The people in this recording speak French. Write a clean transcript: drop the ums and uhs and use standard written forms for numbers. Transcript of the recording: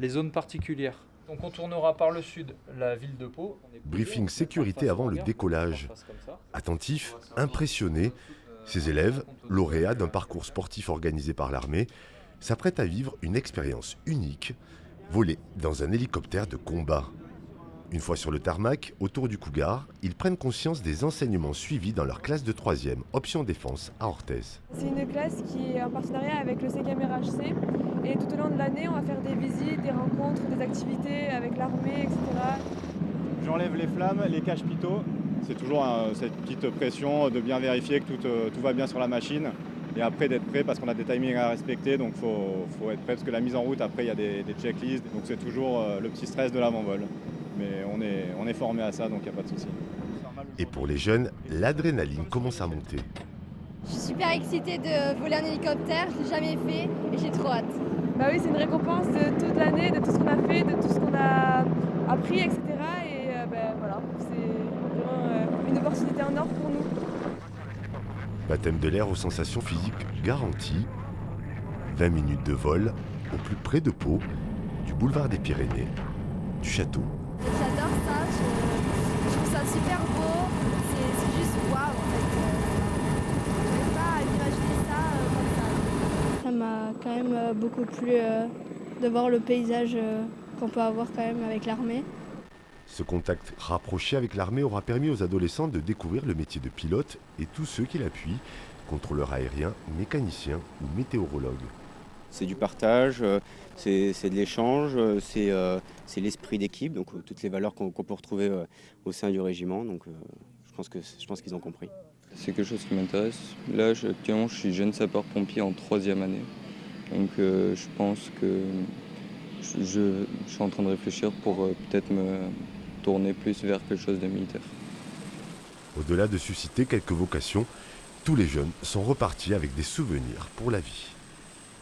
les zones particulières. On contournera par le sud la ville de Pau. Briefing sécurité avant le décollage. Attentifs, impressionnés, ces élèves, lauréats d'un parcours sportif organisé par l'armée, s'apprêtent à vivre une expérience unique, voler dans un hélicoptère de combat. Une fois sur le tarmac, autour du Cougar, ils prennent conscience des enseignements suivis dans leur classe de 3e, option défense à Orthez. C'est une classe qui est en partenariat avec le CKMRHC et tout au long de l'année, on va faire des visites, des rencontres, des activités avec l'armée, etc. J'enlève les flammes, les cache-pitots. C'est toujours cette petite pression de bien vérifier que tout va bien sur la machine. Et après d'être prêt parce qu'on a des timings à respecter, donc faut être prêt parce que la mise en route, après il y a des checklists. Donc c'est toujours le petit stress de l'avant-vol. Mais on est formé à ça, donc il n'y a pas de souci. Et pour les jeunes, l'adrénaline commence à monter. Je suis super excitée de voler un hélicoptère, je ne l'ai jamais fait et j'ai trop hâte. Bah oui, c'est une récompense de toute l'année, de tout ce qu'on a fait, de tout ce qu'on a appris, etc. Et voilà, c'est vraiment une opportunité en or pour nous. Baptême de l'air aux sensations physiques garanties. 20 minutes de vol au plus près de Pau, du boulevard des Pyrénées, du château. J'adore ça, je trouve ça super beau, c'est juste waouh en fait. Je n'arrive pas à imaginer ça comme ça. Ça m'a quand même beaucoup plu de voir le paysage qu'on peut avoir quand même avec l'armée. Ce contact rapproché avec l'armée aura permis aux adolescents de découvrir le métier de pilote et tous ceux qui l'appuient, contrôleurs aériens, mécaniciens ou météorologues. C'est du partage, c'est de l'échange, c'est l'esprit d'équipe, donc toutes les valeurs qu'on peut retrouver au sein du régiment. Donc je pense qu'ils ont compris. C'est quelque chose qui m'intéresse. Là, actuellement, je suis jeune sapeur-pompier en 3e année. Donc je pense que je suis en train de réfléchir pour peut-être me tourner plus vers quelque chose de militaire. Au-delà de susciter quelques vocations, tous les jeunes sont repartis avec des souvenirs pour la vie.